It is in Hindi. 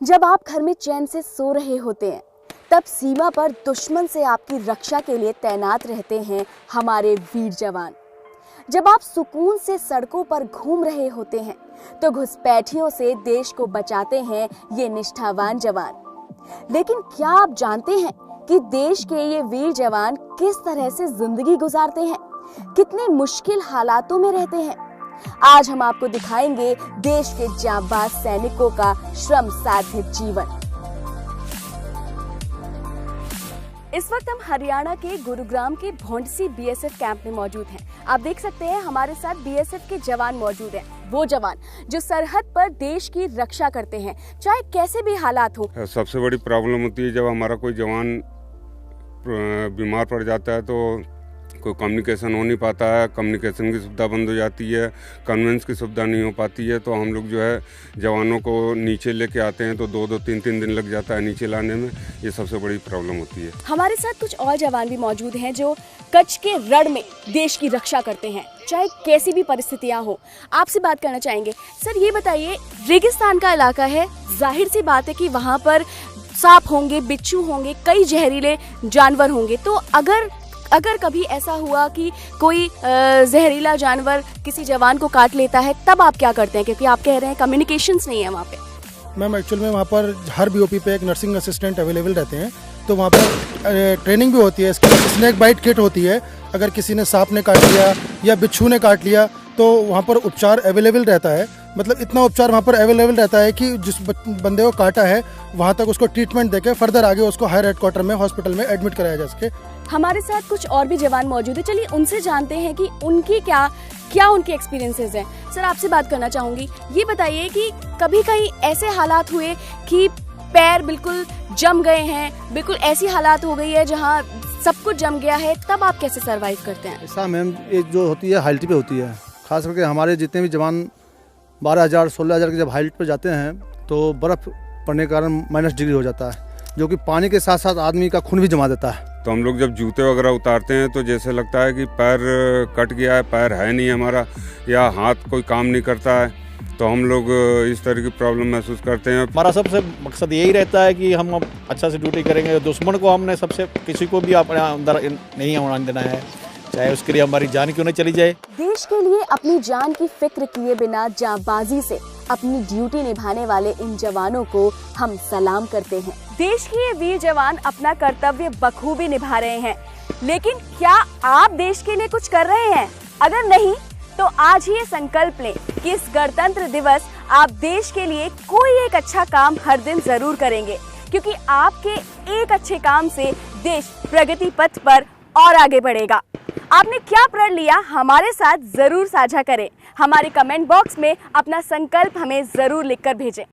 जब आप घर में चैन से सो रहे होते हैं, तब सीमा पर दुश्मन से आपकी रक्षा के लिए तैनात रहते हैं हमारे वीर जवान। जब आप सुकून से सड़कों पर घूम रहे होते हैं, तो घुसपैठियों से देश को बचाते हैं ये निष्ठावान जवान। लेकिन क्या आप जानते हैं कि देश के ये वीर जवान किस तरह से जिंदगी गुजारते हैं, कितने मुश्किल हालातों में रहते हैं? आज हम आपको दिखाएंगे देश के जांबाज सैनिकों का श्रम साध्य जीवन। इस वक्त हम हरियाणा के गुरुग्राम के भोंडसी बीएसएफ कैंप में मौजूद हैं। आप देख सकते हैं हमारे साथ बीएसएफ के जवान मौजूद हैं, वो जवान जो सरहद पर देश की रक्षा करते हैं, चाहे कैसे भी हालात हो। सबसे बड़ी प्रॉब्लम होती है जब हमारा कोई जवान बीमार पड़ जाता है तो कोई कम्युनिकेशन हो नहीं पाता है, कम्युनिकेशन की सुविधा बंद हो जाती है, कन्वेंस की सुविधा नहीं हो पाती है, तो हम लोग जो है जवानों को नीचे लेके आते हैं तो 2-2, 3-3 दिन लग जाता है नीचे लाने में। ये सबसे बड़ी प्रॉब्लम होती है। हमारे साथ कुछ और जवान भी मौजूद हैं जो कच्छ के रण में देश की रक्षा करते हैं, चाहे कैसी भी परिस्थितियां हो। आपसे बात करना चाहेंगे। सर, ये बताइए, रेगिस्तान का इलाका है, जाहिर सी बात है कि वहाँ पर सांप होंगे, बिच्छू होंगे, कई जहरीले जानवर होंगे। तो अगर कभी ऐसा हुआ कि कोई जहरीला जानवर किसी जवान को काट लेता है, तब आप क्या करते हैं? क्योंकि आप कह रहे हैं कम्युनिकेशंस नहीं है वहाँ पे। मैम, एक्चुअल में वहाँ पर हर बीओपी पे एक नर्सिंग असिस्टेंट अवेलेबल रहते हैं, तो वहाँ पर ट्रेनिंग भी होती है। इसके बाद स्नेक बाइट किट होती है। अगर किसी ने सांप ने काट लिया या बिच्छू ने काट लिया तो वहाँ पर उपचार अवेलेबल रहता है। मतलब इतना उपचार वहाँ पर अवेलेबल रहता है कि जिस बंदे को काटा है वहाँ तक उसको ट्रीटमेंट देके फर्दर आगे उसको हायर हेडक्वार्टर में हॉस्पिटल में एडमिट कराया जा सके। हमारे साथ कुछ और भी जवान मौजूद है, चलिए उनसे जानते हैं कि उनकी क्या उनके एक्सपीरियंसेस हैं। सर, आपसे बात करना चाहूंगी, ये बताइए कि कभी कहीं ऐसे हालात हुए कि पैर बिल्कुल जम गए हैं, बिल्कुल ऐसी हालात हो गई है जहाँ सब कुछ जम गया है, तब आप कैसे सर्वाइव करते हैं? ऐसा मैम, ये जो होती है हाइट पे होती है, खास करके हमारे जितने भी जवान 12,000 16,000 के जब हाइट पे जाते हैं तो बर्फ़ पड़ने के कारण -डिग्री हो जाता है, जो कि पानी के साथ साथ आदमी का खून भी जमा देता है। तो हम लोग जब जूते वगैरह उतारते हैं तो जैसे लगता है कि पैर कट गया है, पैर है नहीं हमारा, या हाथ कोई काम नहीं करता है, तो हम लोग इस तरह की प्रॉब्लम महसूस करते हैं। हमारा सबसे मकसद यही रहता है कि हम अच्छा से ड्यूटी करेंगे। दुश्मन को हमने सबसे किसी को भी अपने अंदर नहीं आने देना है, चाहे उसके लिए हमारी जान क्यों नहीं चली जाए। देश के लिए अपनी जान की फिक्र किए बिना जांबाजी से अपनी ड्यूटी निभाने वाले इन जवानों को हम सलाम करते हैं। देश के ये वीर जवान अपना कर्तव्य बखूबी निभा रहे हैं, लेकिन क्या आप देश के लिए कुछ कर रहे हैं? अगर नहीं, तो आज ही ये संकल्प लें कि इस गणतंत्र दिवस आप देश के लिए कोई एक अच्छा काम हर दिन जरूर करेंगे, क्योंकि आपके एक अच्छे काम से देश प्रगति पथ पर और आगे बढ़ेगा। आपने क्या प्रण लिया, हमारे साथ जरूर साझा करें। हमारे कमेंट बॉक्स में अपना संकल्प हमें जरूर लिखकर भेजें।